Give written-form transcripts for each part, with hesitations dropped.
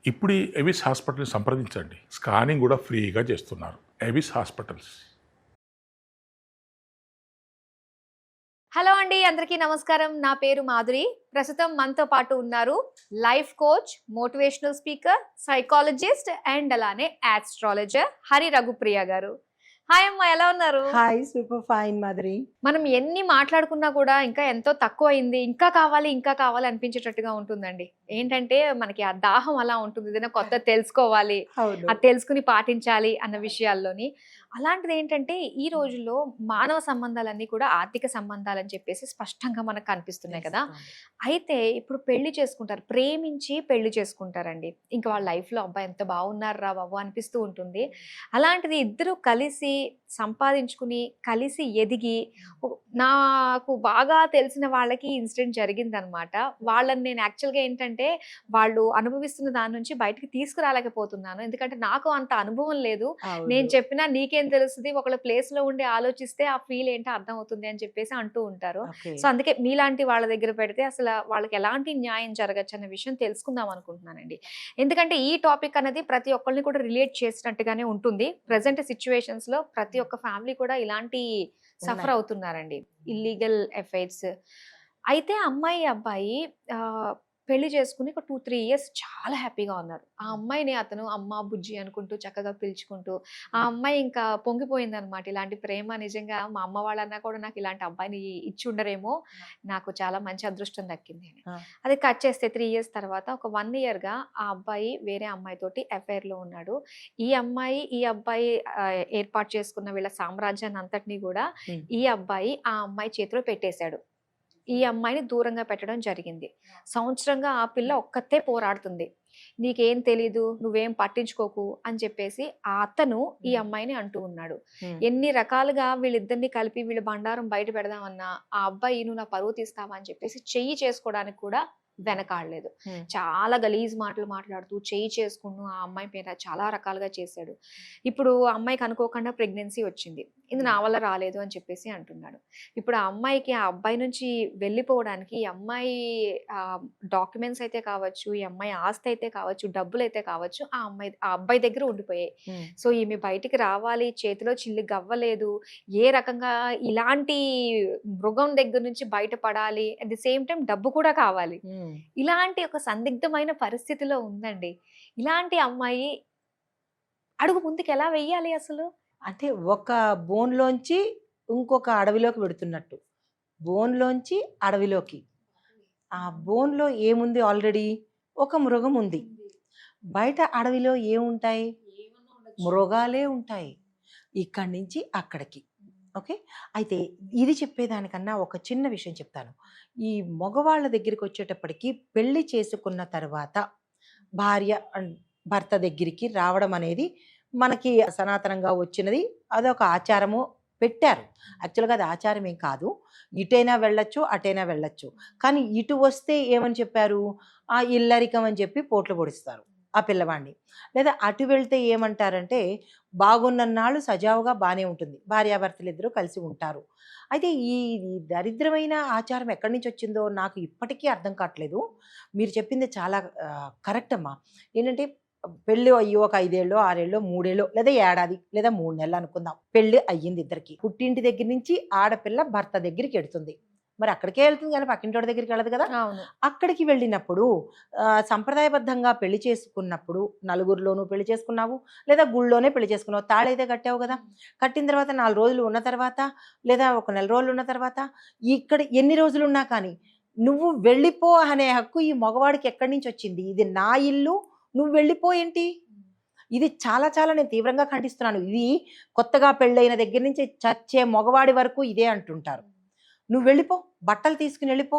ఇప్పుడు ఈ ఎవిస్ హాస్పిటల్ని సంప్రదించండి. స్కానింగ్ కూడా ఫ్రీగా చేస్తున్నారు. Avis hospitals. హలో అండి, అందరికీ నమస్కారం. నా పేరు మాధురి. ప్రస్తుతం మనతో పాటు ఉన్నారు life coach, motivational speaker, psychologist and అలానే ఆస్ట్రాలజర్ హరి రఘుప్రియ గారు. హాయ్ అమ్మా, ఎలా ఉన్నారు? Hi, super fine Madhuri. మనం ఎన్ని మాట్లాడుకున్నా కూడా ఇంకా ఎంతో తక్కువ అయింది, ఇంకా కావాలి అనిపించేటట్టుగా ఉంటుందండి. ఏంటంటే మనకి ఆ దాహం అలా ఉంటుంది, ఏదైనా కొత్త తెలుసుకోవాలి, అది తెలుసుకుని పాటించాలి అన్న విషయాల్లోని. అలాంటిది ఏంటంటే ఈ రోజుల్లో మానవ సంబంధాలన్నీ కూడా ఆర్థిక సంబంధాలని చెప్పేసి స్పష్టంగా మనకు కనిపిస్తున్నాయి కదా. అయితే ఇప్పుడు పెళ్లి చేసుకుంటారు, ప్రేమించి పెళ్లి చేసుకుంటారండి. ఇంకా వాళ్ళ లైఫ్లో అబ్బాయి ఎంత బాగున్నారా బాబు అనిపిస్తూ ఉంటుంది. అలాంటిది ఇద్దరు కలిసి సంపాదించుకుని కలిసి ఎదిగి, నాకు బాగా తెలిసిన వాళ్ళకి ఇన్సిడెంట్ జరిగిందనమాట. వాళ్ళని నేను యాక్చువల్గా ఏంటంటే వాళ్ళు అనుభవిస్తున్న దాని నుంచి బయటకు తీసుకురాలేకపోతున్నాను, ఎందుకంటే నాకు అంత అనుభవం లేదు. నేను చెప్పినా నీకేం తెలుస్తుంది, ఒకళ్ళ ప్లేస్ లో ఉండి ఆలోచిస్తే ఆ ఫీల్ ఏంటో అర్థం అవుతుంది అని చెప్పేసి అంటూ ఉంటారు. సో అందుకే మీలాంటి వాళ్ళ దగ్గర పెడితే అసలు వాళ్ళకి ఎలాంటి న్యాయం జరగచ్చు అన్న విషయం తెలుసుకుందాం అనుకుంటున్నానండి. ఎందుకంటే ఈ టాపిక్ అనేది ప్రతి ఒక్కరిని కూడా రిలేట్ చేసినట్టుగానే ఉంటుంది. ప్రెసెంట్ సిచ్యువేషన్స్ లో ప్రతి ఒక్క ఫ్యామిలీ కూడా ఇలాంటి సఫర్ అవుతున్నారండి, ఇల్లీగల్ ఎఫైర్స్. అయితే అమ్మాయి అబ్బాయి పెళ్లి చేసుకుని ఒక 2-3 years చాలా హ్యాపీగా ఉన్నారు. ఆ అమ్మాయిని అతను అమ్మ బుజ్జి అనుకుంటూ చక్కగా పిలుచుకుంటూ, ఆ అమ్మాయి ఇంకా పొంగిపోయింది అనమాట. ఇలాంటి ప్రేమ నిజంగా మా అమ్మ వాళ్ళన్నా కూడా నాకు ఇలాంటి అబ్బాయిని ఇచ్చి ఉండరేమో, నాకు చాలా మంచి అదృష్టం దక్కింది అని. అది కట్ చేస్తే 3 years తర్వాత ఒక 1 year గా ఆ అబ్బాయి వేరే అమ్మాయితోటి అఫైర్ లో ఉన్నాడు. ఈ అబ్బాయి ఏర్పాటు చేసుకున్న వీళ్ళ సామ్రాజ్యాన్ని అంతటినీ కూడా ఈ అబ్బాయి ఆ అమ్మాయి చేతిలో పెట్టేశాడు. ఈ అమ్మాయిని దూరంగా పెట్టడం జరిగింది. సంవత్సరంగా ఆ పిల్ల ఒక్కతే పోరాడుతుంది. నీకేం తెలీదు, నువ్వేం పట్టించుకోకు అని చెప్పేసి ఆ అతను ఈ అమ్మాయిని అంటూ ఉన్నాడు. ఎన్ని రకాలుగా వీళ్ళిద్దరిని కలిపి వీళ్ళ బండారం బయట పెడదామన్నా ఆ అబ్బాయి నువ్వు నా పరువు తీస్తావా అని చెప్పేసి చెయ్యి చేసుకోవడానికి కూడా వెనకాడలేదు. చాలా గలీజ్ మాటలు మాట్లాడుతూ చెయ్యి చేసుకుంటూ ఆ అమ్మాయి పేర చాలా రకాలుగా చేశాడు. ఇప్పుడు ఆ అమ్మాయికి అనుకోకుండా ప్రెగ్నెన్సీ వచ్చింది. ఇది నా వల్ల రాలేదు అని చెప్పేసి అంటున్నాడు. ఇప్పుడు ఆ అమ్మాయికి ఆ అబ్బాయి నుంచి వెళ్ళిపోవడానికి ఈ అమ్మాయి డాక్యుమెంట్స్ అయితే కావచ్చు, ఈ అమ్మాయి ఆస్తి అయితే కావచ్చు, డబ్బులు అయితే కావచ్చు, ఆ అబ్బాయి దగ్గర ఉండిపోయాయి. సో ఈమె బయటికి రావాలి, చేతిలో చిల్లి గవ్వలేదు, ఏ రకంగా ఇలాంటి మృగం దగ్గర నుంచి బయటపడాలి, అట్ ది సేమ్ టైం డబ్బు కూడా కావాలి. ఇలాంటి ఒక సందిగ్ధమైన పరిస్థితిలో ఉందండి. ఇలాంటి అమ్మాయి అడుగు ముందుకు ఎలా వెయ్యాలి అసలు? అంటే ఒక బోన్లోంచి ఇంకొక అడవిలోకి పెడుతున్నట్టు, బోన్లోంచి అడవిలోకి. ఆ బోన్లో ఏముంది? ఆల్రెడీ ఒక మృగం ఉంది. బయట అడవిలో ఏముంటాయి? మృగాలే ఉంటాయి. ఇక్కడి నుంచి అక్కడికి. ఓకే, అయితే ఇది చెప్పేదానికన్నా ఒక చిన్న విషయం చెప్తాను. ఈ మగవాళ్ళ దగ్గరికి వచ్చేటప్పటికి పెళ్లి చేసుకున్న తర్వాత భార్య భర్త దగ్గరికి రావడం అనేది మనకి సనాతనంగా వచ్చినది. అదొక ఆచారము పెట్టారు. యాక్చువల్గా అది ఆచారం ఏం కాదు. ఇటైనా వెళ్ళొచ్చు, అటైనా వెళ్ళొచ్చు. కానీ ఇటు వస్తే ఏమని చెప్పారు? ఆ ఇల్లరికం అని చెప్పి పోట్లు పొడిస్తారు ఆ పిల్లవాడిని. లేదా అటు వెళ్తే ఏమంటారంటే బాగున్నన్నాళ్ళు సజావుగా బాగానే ఉంటుంది, భార్యాభర్తలు ఇద్దరు కలిసి ఉంటారు. అయితే ఈ దరిద్రమైన ఆచారం ఎక్కడి నుంచి వచ్చిందో నాకు ఇప్పటికీ అర్థం కావట్లేదు. మీరు చెప్పింది చాలా కరెక్ట్ అమ్మా. ఏంటంటే పెళ్ళి అయ్యి ఒక 5 ఏళ్ళో 6 ఏళ్ళో 3 ఏళ్ళో లేదా ఏడాది లేదా 3 నెలలు అనుకుందాం, పెళ్ళి అయ్యింది ఇద్దరికి. పుట్టింటి దగ్గర నుంచి ఆడపిల్ల భర్త దగ్గరికి వెడుతుంది. మరి అక్కడికే వెళ్తుంది కానీ పక్కింటోడి దగ్గరికి వెళ్ళదు కదా. అక్కడికి వెళ్ళినప్పుడు సంప్రదాయబద్ధంగా పెళ్లి చేసుకున్నప్పుడు నలుగురిలోనూ పెళ్లి చేసుకున్నావు, లేదా గుళ్ళోనే పెళ్లి చేసుకున్నావు, తాళైతే కట్టావు కదా. కట్టిన తర్వాత 4 రోజులు ఉన్న తర్వాత లేదా ఒక 1 నెల రోజులు ఉన్న తర్వాత ఇక్కడ ఎన్ని రోజులు ఉన్నా కానీ నువ్వు వెళ్ళిపో అనే హక్కు ఈ మగవాడికి ఎక్కడి నుంచి వచ్చింది? ఇది నా ఇల్లు, నువ్వు వెళ్ళిపో ఏంటి? ఇది చాలా చాలా నేను తీవ్రంగా ఖండిస్తున్నాను. ఇది కొత్తగా పెళ్ళైన దగ్గర నుంచి చచ్చే మగవాడి వరకు ఇదే అంటుంటారు. నువ్వు వెళ్ళిపో, బట్టలు తీసుకుని వెళ్ళిపో.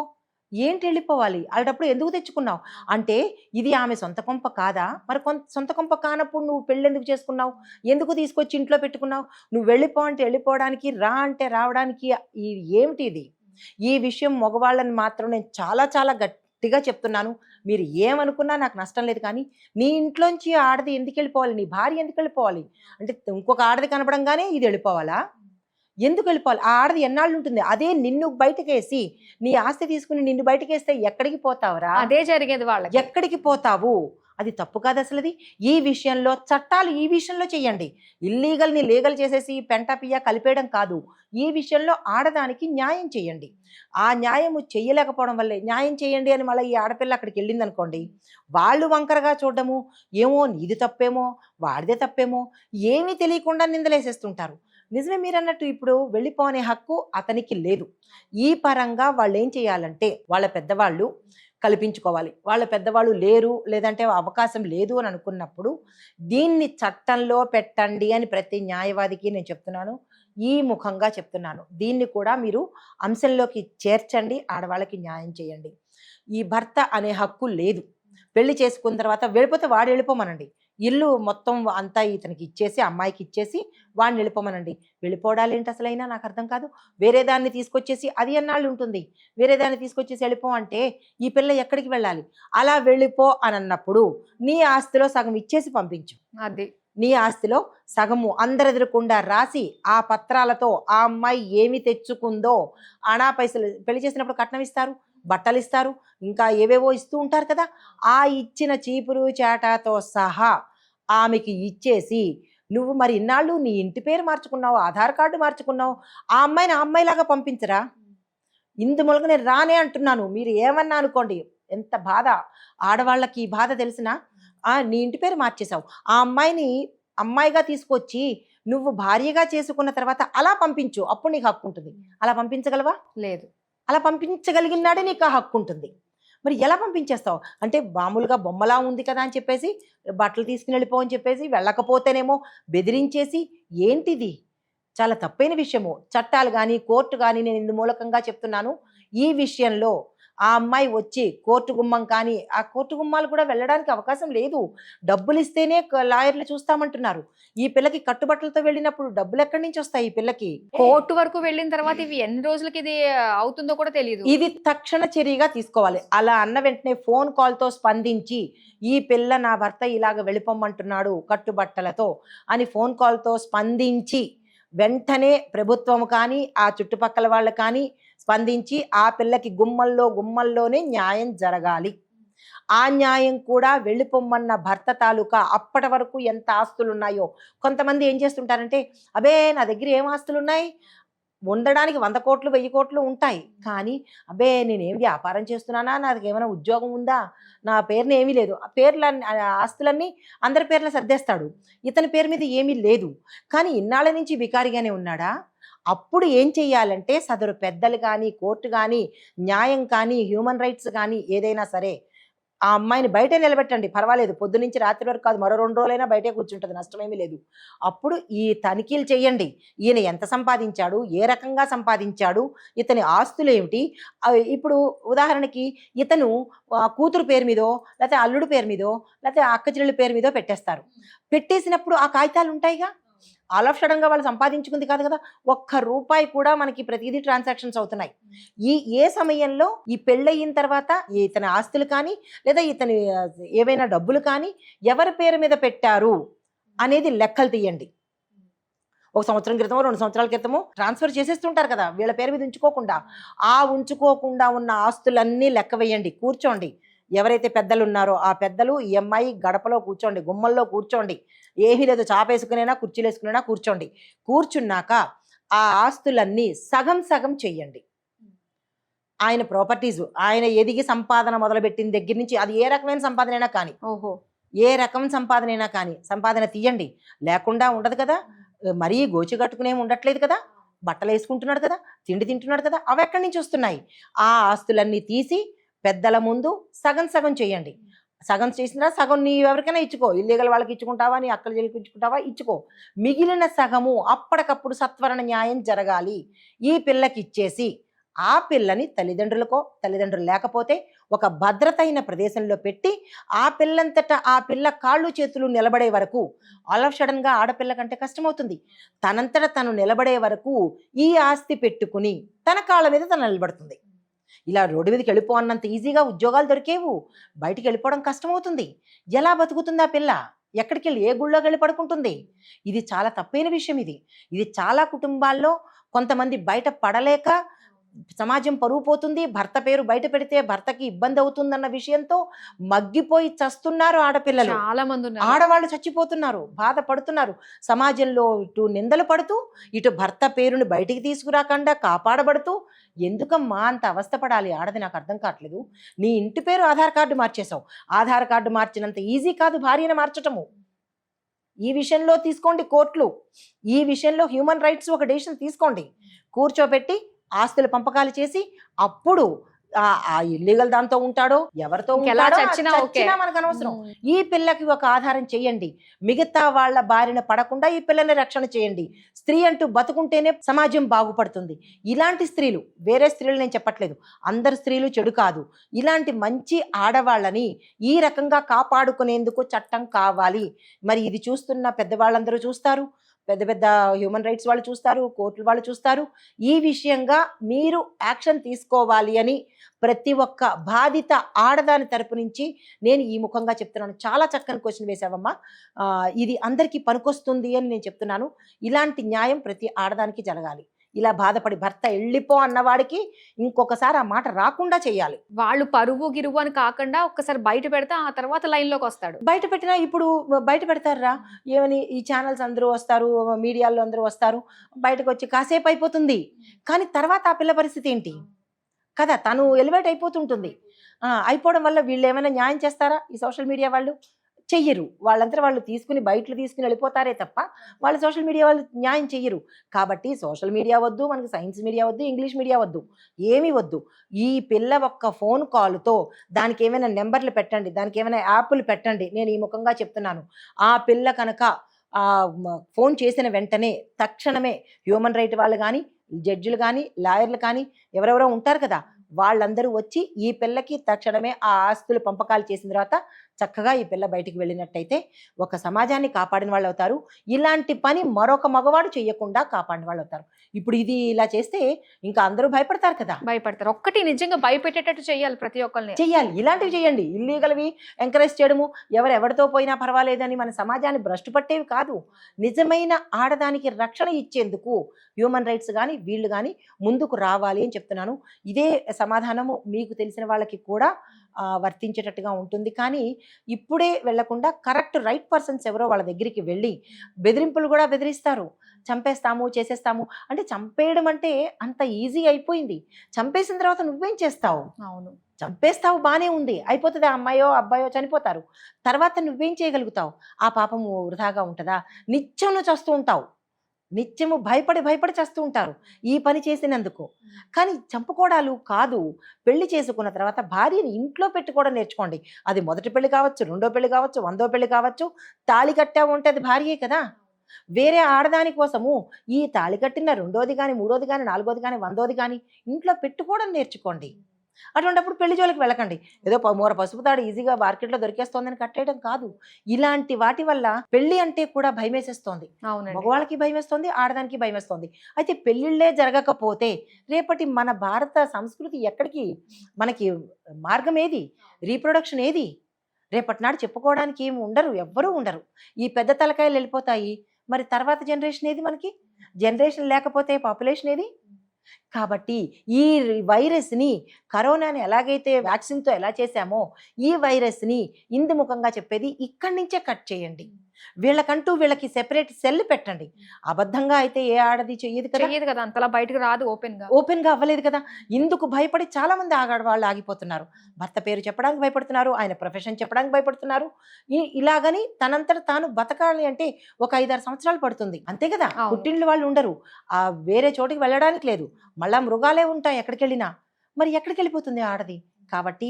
ఏంటి వెళ్ళిపోవాలి? అలాంటప్పుడు ఎందుకు తెచ్చుకున్నావు? అంటే ఇది ఆమె సొంత కొంప కాదా? మరి సొంత కొంప కానప్పుడు నువ్వు పెళ్ళి ఎందుకు చేసుకున్నావు? ఎందుకు తీసుకొచ్చి ఇంట్లో పెట్టుకున్నావు? నువ్వు వెళ్ళిపో అంటే వెళ్ళిపోవడానికి, రా అంటే రావడానికి ఏమిటి ఇది? ఈ విషయం మగవాళ్ళని మాత్రం నేను చాలా చాలా గట్టిగా చెప్తున్నాను. మీరు ఏమనుకున్నా నాకు నష్టం లేదు, కానీ నీ ఇంట్లోంచి ఆడది ఎందుకు వెళ్ళిపోవాలి? నీ భార్య ఎందుకు వెళ్ళిపోవాలి? అంటే ఇంకొక ఆడది కనపడంగానే ఇది వెళ్ళిపోవాలా? ఎందుకు వెళ్ళిపోవాలి? ఆ ఆడది ఎన్నాళ్ళు ఉంటుంది? అదే నిన్ను బయటకేసి నీ ఆస్తి తీసుకుని నిన్ను బయటకేస్తే ఎక్కడికి పోతావురా? అదే జరిగేది వాళ్ళకి. ఎక్కడికి పోతావు? అది తప్పు కాదు అసలు. అది ఈ విషయంలో చట్టాలు ఈ విషయంలో చేయండి. ఇల్లీగల్ని లీగల్ చేసేసి పెంట పియ్య కలిపేయడం కాదు. ఈ విషయంలో ఆడదానికి న్యాయం చేయండి. ఆ న్యాయము చేయలేకపోవడం వల్లే న్యాయం చేయండి అని మళ్ళీ ఈ ఆడపిల్ల అక్కడికి వెళ్ళింది అనుకోండి, వాళ్ళు వంకరగా చూడడము, ఏమో నీది తప్పేమో వాడిదే తప్పేమో ఏమీ తెలియకుండా నిందలేసేస్తుంటారు. నిజమే మీరు అన్నట్టు, ఇప్పుడు వెళ్ళిపోనే హక్కు అతనికి లేదు. ఈ పరంగా వాళ్ళు ఏం చేయాలంటే వాళ్ళ పెద్దవాళ్ళు కల్పించుకోవాలి. వాళ్ళ పెద్దవాళ్ళు లేరు, లేదంటే అవకాశం లేదు అని అనుకున్నప్పుడు దీన్ని చట్టంలో పెట్టండి అని ప్రతి న్యాయవాదికి నేను చెప్తున్నాను, ఈ ముఖంగా చెప్తున్నాను. దీన్ని కూడా మీరు అంశంలోకి చేర్చండి, ఆడవాళ్ళకి న్యాయం చేయండి. ఈ భర్త అనే హక్కు లేదు. పెళ్లి చేసుకున్న తర్వాత వెళ్ళిపోతే వాడు వెళ్ళిపోమనండి. ఇల్లు మొత్తం అంతా ఇతనికి ఇచ్చేసి, అమ్మాయికి ఇచ్చేసి వాడిని వెళ్ళిపోమనండి. వెళ్ళిపోవడాలు ఏంటి అసలైనా నాకు అర్థం కాదు. వేరే దాన్ని తీసుకొచ్చేసి అది ఎన్నాళ్ళు ఉంటుంది, వేరే దాన్ని తీసుకొచ్చేసి వెళ్ళిపో అంటే ఈ పిల్ల ఎక్కడికి వెళ్ళాలి? అలా వెళ్ళిపో అని అన్నప్పుడు నీ ఆస్తిలో సగం ఇచ్చేసి పంపించు. అది నీ ఆస్తిలో సగము అందరెదురకుండా రాసి ఆ పత్రాలతో ఆ అమ్మాయి ఏమి తెచ్చుకుందో, అనా పైసలు పెళ్లి చేసినప్పుడు కట్నం ఇస్తారు, బట్టలు ఇస్తారు, ఇంకా ఏవేవో ఇస్తూ ఉంటారు కదా, ఆ ఇచ్చిన చీపురు చాటాతో సహా ఆమెకి ఇచ్చేసి, నువ్వు మరి ఇన్నాళ్ళు నీ ఇంటి పేరు మార్చుకున్నావు, ఆధార్ కార్డు మార్చుకున్నావు, ఆ అమ్మాయిని ఆ అమ్మాయిలాగా పంపించరా? ఇందుమూలంగా నేను రానే అంటున్నాను. మీరు ఏమన్నా అనుకోండి, ఎంత బాధ ఆడవాళ్ళకి ఈ బాధ తెలిసినా, నీ ఇంటి పేరు మార్చేశావు, ఆ అమ్మాయిని అమ్మాయిగా తీసుకొచ్చి నువ్వు భార్యగా చేసుకున్న తర్వాత అలా పంపించు, అప్పుడు నీకు హక్కు ఉంటుంది. అలా పంపించగలవా? లేదు. అలా పంపించగలిగినాడే నీకు ఆ హక్కు ఉంటుంది. మరి ఎలా పంపించేస్తావు అంటే, మామూలుగా బొమ్మలా ఉంది కదా అని చెప్పేసి బట్టలు తీసుకుని వెళ్ళిపోవని చెప్పేసి, వెళ్ళకపోతేనేమో బెదిరించేసి, ఏంటిది? చాలా తప్పైన విషయము. చట్టాలు కానీ కోర్టు కానీ, నేను ఇందు మూలకంగా చెప్తున్నాను, ఈ విషయంలో ఆ అమ్మాయి వచ్చి కోర్టు గుమ్మం కానీ, ఆ కోర్టు గుమ్మాలు కూడా వెళ్ళడానికి అవకాశం లేదు. డబ్బులు ఇస్తేనే లాయర్లు చూస్తామంటున్నారు. ఈ పిల్లకి కట్టుబట్టలతో వెళ్ళినప్పుడు డబ్బులు ఎక్కడి నుంచి వస్తాయి? ఈ పిల్లకి కోర్టు వరకు వెళ్ళిన తర్వాత ఇవి ఎన్ని రోజులకి ఇది అవుతుందో కూడా తెలియదు. ఇది తక్షణ చర్యగా తీసుకోవాలి. అలా అన్న వెంటనే ఫోన్ కాల్తో స్పందించి, ఈ పిల్ల నా భర్త ఇలాగ వెళ్ళిపోమంటున్నాడు కట్టుబట్టలతో అని ఫోన్ కాల్తో స్పందించి, వెంటనే ప్రభుత్వం కానీ ఆ చుట్టుపక్కల వాళ్ళు కానీ స్పందించి ఆ పిల్లకి గుమ్మల్లోనే న్యాయం జరగాలి. ఆ న్యాయం కూడా వెళ్ళిపోమ్మన్న భర్త తాలూకా అప్పటి వరకు ఎంత ఆస్తులు ఉన్నాయో. కొంతమంది ఏం చేస్తుంటారంటే, అబే నా దగ్గర ఏం ఆస్తులు ఉన్నాయి, ఉండడానికి 100 కోట్లు 1000 కోట్లు ఉంటాయి, కానీ అబే నేనేం వ్యాపారం చేస్తున్నానా, నాకు ఏమైనా ఉద్యోగం ఉందా, నా పేరుని ఏమీ లేదు, ఆ పేర్లన్నీ ఆస్తులన్నీ అందరి పేర్ల సర్దేస్తాడు, ఇతని పేరు మీద ఏమీ లేదు, కానీ ఇన్నాళ్ళ నుంచి బికారిగానే ఉన్నాడా? అప్పుడు ఏం చెయ్యాలంటే, సదరు పెద్దలు కానీ కోర్టు కానీ న్యాయం కానీ హ్యూమన్ రైట్స్ కానీ ఏదైనా సరే ఆ అమ్మాయిని బయటే నిలబెట్టండి, పర్వాలేదు, పొద్దు నుంచి రాత్రి వరకు కాదు, మరో 2 రోజులైనా బయటే కూర్చుంటుంది, నష్టమేమీ లేదు. అప్పుడు ఈ తనిఖీలు చేయండి. ఈయన ఎంత సంపాదించాడు, ఏ రకంగా సంపాదించాడు, ఇతని ఆస్తులు ఏమిటి. ఇప్పుడు ఉదాహరణకి ఇతను కూతురు పేరు మీదో, లేకపోతే అల్లుడు పేరు మీదో, లేకపోతే అక్క చెల్లెళ్ళ పేరు మీదో పెట్టేస్తారు. పెట్టేసినప్పుడు ఆ కాగితాలు ఉంటాయిగా, ఆల్ ఆఫ్ సడన్గా వాళ్ళు సంపాదించుకుంది కాదు కదా, ₹1 కూడా మనకి ప్రతిదీ ట్రాన్సాక్షన్స్ అవుతున్నాయి. ఏ సమయంలో ఈ పెళ్ళయిన తర్వాత ఇతని ఆస్తులు కానీ లేదా ఇతని ఏవైనా డబ్బులు కానీ ఎవరి పేరు మీద పెట్టారు అనేది లెక్కలు తీయండి. 1 సంవత్సరం క్రితమో 2 సంవత్సరాల క్రితమో ట్రాన్స్ఫర్ చేసేస్తుంటారు కదా, వీళ్ళ పేరు మీద ఉంచుకోకుండా ఉన్న ఆస్తులన్నీ లెక్క వేయండి. కూర్చోండి, ఎవరైతే పెద్దలు ఉన్నారో ఆ పెద్దలు ఈ అమ్మాయి గడపలో కూర్చోండి, గుమ్మల్లో కూర్చోండి, ఏమీ లేదు చాపేసుకునైనా కుర్చీలు వేసుకునైనా కూర్చోండి. కూర్చున్నాక ఆ ఆస్తులన్నీ సగం సగం చెయ్యండి. ఆయన ప్రాపర్టీస్, ఆయన ఎదిగి సంపాదన మొదలుపెట్టిన దగ్గర నుంచి, అది ఏ రకమైన సంపాదన అయినా కానీ, ఏ రకం సంపాదన అయినా కానీ సంపాదన తీయండి. లేకుండా ఉండదు కదా, మరీ గోచి కట్టుకునేమి ఉండట్లేదు కదా, బట్టలు వేసుకుంటున్నాడు కదా, తిండి తింటున్నాడు కదా, అవి ఎక్కడి నుంచి వస్తున్నాయి? ఆ ఆస్తులన్నీ తీసి పెద్దల ముందు సగం సగం చేయండి. సగం చేసినా సగం నీ ఎవరికైనా ఇచ్చుకో, ఇల్లీగల్ వాళ్ళకి ఇచ్చుకుంటావా, నీ అక్కల జైలుకి ఇచ్చుకుంటావా, ఇచ్చుకో. మిగిలిన సగము అప్పటికప్పుడు సత్వరణ న్యాయం జరగాలి. ఈ పిల్లకి ఇచ్చేసి ఆ పిల్లని తల్లిదండ్రులు లేకపోతే ఒక భద్రతైన ప్రదేశంలో పెట్టి ఆ పిల్లంతటా ఆ పిల్ల కాళ్ళు చేతులు నిలబడే వరకు, ఆల్ ఆఫ్ సడన్గా ఆడపిల్ల కంటే కష్టమవుతుంది, తనంతట తను నిలబడే వరకు ఈ ఆస్తి పెట్టుకుని తన కాళ్ళ మీద తను నిలబడుతుంది. ఇలా రోడ్డు మీదకి వెళ్ళిపో అన్నంత ఈజీగా ఉద్యోగాలు దొరికేవు, బయటికి వెళ్ళిపోవడం కష్టమవుతుంది. ఎలా బతుకుతుంది ఆ పిల్ల? ఎక్కడికి వెళ్ళి ఏ గుళ్ళోకి వెళ్ళి పడుకుంటుంది? ఇది చాలా తప్పైన విషయం. ఇది చాలా కుటుంబాల్లో కొంతమంది బయట పడలేక సమాజం పరువు పోతుంది, భర్త పేరు బయట పెడితే భర్తకి ఇబ్బంది అవుతుందన్న విషయంతో మగ్గిపోయి చస్తున్నారు ఆడపిల్లలు. చాలా మంది ఉన్నారు. ఆడవాళ్ళు చచ్చిపోతున్నారు, బాధపడుతున్నారు. సమాజంలో ఇటు నిందలు పడుతూ ఇటు భర్త పేరుని బయటికి తీసుకురాకుండా కాపాడబడుతూ. ఎందుకమ్మా అంత అవస్థపడాలి ఆడది? నాకు అర్థం కావట్లేదు. నీ ఇంటి పేరు ఆధార్ కార్డు మార్చేశావు. ఆధార్ కార్డు మార్చినంత ఈజీ కాదు భార్యను మార్చటము. ఈ విషయంలో తీసుకోండి కోర్టులు, ఈ విషయంలో హ్యూమన్ రైట్స్ ఒక డెసిషన్ తీసుకోండి. కూర్చోబెట్టి ఆస్తుల పంపకాలు చేసి అప్పుడు ఆ ఇల్లీగల్ దాంతో ఉంటాడో ఎవరితో ఉంటాడో చచ్చినా మనకు అనవసరం. ఈ పిల్లకి ఒక ఆధారం చేయండి. మిగతా వాళ్ళ బారిన పడకుండా ఈ పిల్లని రక్షణ చేయండి. స్త్రీ అంటూ బతుకుంటేనే సమాజం బాగుపడుతుంది. ఇలాంటి స్త్రీలు, వేరే స్త్రీలు నేను చెప్పట్లేదు, అందరు స్త్రీలు చెడు కాదు. ఇలాంటి మంచి ఆడవాళ్ళని ఈ రకంగా కాపాడుకునేందుకు చట్టం కావాలి. మరి ఇది చూస్తున్న పెద్దవాళ్ళందరూ చూస్తారు, పెద్ద పెద్ద హ్యూమన్ రైట్స్ వాళ్ళు చూస్తారు, కోర్టుల వాళ్ళు చూస్తారు. ఈ విషయంగా మీరు యాక్షన్ తీసుకోవాలి అని ప్రతి ఒక్క బాధిత ఆడదాని తరపు నుంచి నేను ఈ ముఖంగా చెప్తున్నాను. చాలా చక్కని క్వశ్చన్ వేసావమ్మా. ఇది అందరికీ పనికొస్తుంది అని నేను చెప్తున్నాను. ఇలాంటి న్యాయం ప్రతి ఆడదానికి జరగాలి. ఇలా బాధపడి భర్త వెళ్ళిపో అన్నవాడికి ఇంకొకసారి ఆ మాట రాకుండా చేయాలి. వాళ్ళు పరువు గిరువు అని కాకుండా ఒక్కసారి బయట పెడితే ఆ తర్వాత లైన్లోకి వస్తాడు. బయట పెట్టినా ఇప్పుడు బయట పెడతారా ఏమని? ఈ ఛానల్స్ అందరూ వస్తారు, మీడియాలో అందరూ వస్తారు, బయటకు వచ్చి కాసేపు అయిపోతుంది. కానీ తర్వాత ఆ పిల్ల పరిస్థితి ఏంటి కదా? తను ఎలివేట్ అయిపోతుంటుంది. అయిపోవడం వల్ల వీళ్ళు ఏమైనా న్యాయం చేస్తారా? ఈ సోషల్ మీడియా వాళ్ళు చెయ్యరు. వాళ్ళంతా వాళ్ళు బయటలు తీసుకుని వెళ్ళిపోతారే తప్ప వాళ్ళు సోషల్ మీడియా వాళ్ళు న్యాయం చెయ్యరు. కాబట్టి సోషల్ మీడియా వద్దు, మనకి సైన్స్ మీడియా వద్దు, ఇంగ్లీష్ మీడియా వద్దు, ఏమీ వద్దు. ఈ పిల్ల ఒక్క ఫోన్ కాల్తో దానికి ఏమైనా నెంబర్లు పెట్టండి, దానికి ఏమైనా యాప్లు పెట్టండి. నేను ఈ ముఖంగా చెప్తున్నాను. ఆ పిల్ల కనుక ఫోన్ చేసిన వెంటనే తక్షణమే హ్యూమన్ రైట్ వాళ్ళు కానీ, జడ్జిలు కానీ, లాయర్లు కానీ ఎవరెవరో ఉంటారు కదా, వాళ్ళందరూ వచ్చి ఈ పిల్లకి తక్షణమే ఆ ఆస్తులు పంపకాలు చేసిన తర్వాత చక్కగా ఈ పిల్ల బయటికి వెళ్ళినట్టయితే ఒక సమాజాన్ని కాపాడిన వాళ్ళు అవుతారు. ఇలాంటి పని మరొక మగవాడు చేయకుండా కాపాడిన వాళ్ళు అవుతారు. ఇప్పుడు ఇది ఇలా చేస్తే ఇంకా అందరూ భయపడతారు కదా. భయపడతారు. ఒక్కటి నిజంగా భయపెట్టేటట్టు చేయాలి, ప్రతి ఒక్కరిని చెయ్యాలి. ఇలాంటివి చేయండి. ఇల్లీగల్వి ఎంకరేజ్ చేయడము, ఎవరితో పోయినా పర్వాలేదని మన సమాజాన్ని భ్రష్టు పట్టేవి కాదు. నిజమైన ఆడదానికి రక్షణ ఇచ్చేందుకు హ్యూమన్ రైట్స్ కానీ వీళ్ళు కానీ ముందుకు రావాలి అని చెప్తున్నాను. ఇదే సమాధానము మీకు తెలిసిన వాళ్ళకి కూడా వర్తించేటట్టుగా ఉంటుంది. కానీ ఇప్పుడే వెళ్లకుండా కరెక్ట్ రైట్ పర్సన్స్ ఎవరో వాళ్ళ దగ్గరికి వెళ్ళి, బెదిరింపులు కూడా బెదిరిస్తారు, చంపేస్తాము చేసేస్తాము అంటే. చంపేయడం అంటే అంత ఈజీ అయిపోయింది. చంపేసిన తర్వాత నువ్వేం చేస్తావు? అవును, చంపేస్తావు, బానే ఉంది, అయిపోతుంది, అమ్మాయో అబ్బాయో చనిపోతారు, తర్వాత నువ్వేం చేయగలుగుతావు? ఆ పాపము వృధాగా ఉంటుందా? నిత్యం నువ్వు చేస్తూ ఉంటావు, నిత్యము భయపడి చేస్తూ ఉంటారు ఈ పని చేసినందుకు. కానీ చంపుకోవడాలు కాదు. పెళ్లి చేసుకున్న తర్వాత భార్యని ఇంట్లో పెట్టుకోవడం నేర్చుకోండి. అది మొదటి పెళ్లి కావచ్చు, రెండో పెళ్లి కావచ్చు, 100వ పెళ్లి కావచ్చు. తాళి కట్టా ఉంటే అది భార్యే కదా. వేరే ఆడదాని కోసము ఈ తాళి కట్టిన రెండోది కానీ, మూడోది కానీ, నాలుగోది కానీ, 100ది కానీ ఇంట్లో పెట్టుకోవడం నేర్చుకోండి. అటువంటిప్పుడు పెళ్లి జోలికి వెళ్ళకండి. ఏదో మూర పసుపు తాడు ఈజీగా మార్కెట్లో దొరికేస్తోందని కట్టేయడం కాదు. ఇలాంటి వాటి వల్ల పెళ్లి అంటే కూడా భయమేసేస్తోంది. మగవాళ్ళకి భయమేస్తోంది, ఆడదానికి భయమేస్తోంది. అయితే పెళ్లిళ్లే జరగకపోతే రేపటి మన భారత సంస్కృతి ఎక్కడికి? మనకి మార్గం ఏది? రీప్రొడక్షన్ ఏది? రేపటి నాడు చెప్పుకోవడానికి ఏమి ఉండరు, ఎవ్వరూ ఉండరు. ఈ పెద్ద తలకాయలు వెళ్ళిపోతాయి. మరి తర్వాత జనరేషన్ ఏది? మనకి జనరేషన్ లేకపోతే పాపులేషన్ ఏది? కాబట్టి ఈ వైరస్ని, కరోనాని ఎలాగైతే వ్యాక్సిన్తో ఎలా చేశామో ఈ వైరస్ని ఇందు ముఖంగా చెప్పేది ఇక్కడి నుంచే కట్ చేయండి. వీళ్ళకంటూ వీళ్ళకి సెపరేట్ సెల్ పెట్టండి. అబద్ధంగా అయితే ఏ ఆడది చెయ్యదు కదా, అంతలా బయటకు రాదు, ఓపెన్ గా అవ్వలేదు కదా. ఇందుకు భయపడి చాలా మంది ఆడవాళ్ళు ఆగిపోతున్నారు. భర్త పేరు చెప్పడానికి భయపడుతున్నారు, ఆయన ప్రొఫెషన్ చెప్పడానికి భయపడుతున్నారు. ఇలాగని తనంతట తాను బతకాలి అంటే ఒక 5-6 సంవత్సరాలు పడుతుంది, అంతే కదా. పుట్టిండ్లు వాళ్ళు ఉండరు, వేరే చోటికి వెళ్ళడానికి లేదు, మళ్ళా మృగాలే ఉంటాయి ఎక్కడికి వెళ్ళినా. మరి ఎక్కడికి వెళ్ళిపోతుంది ఆడది? కాబట్టి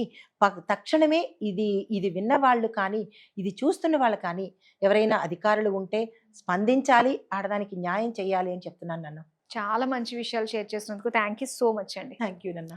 తక్షణమే ఇది విన్న వాళ్ళు కానీ, ఇది చూస్తున్న వాళ్ళు కానీ ఎవరైనా అధికారులు ఉంటే స్పందించాలి, ఆడదానికి న్యాయం చేయాలి అని చెప్తున్నాను. నన్ను చాలా మంచి విషయాలు షేర్ చేసినందుకు థ్యాంక్ యూ సో మచ్ అండి. థ్యాంక్ యూ నన్న.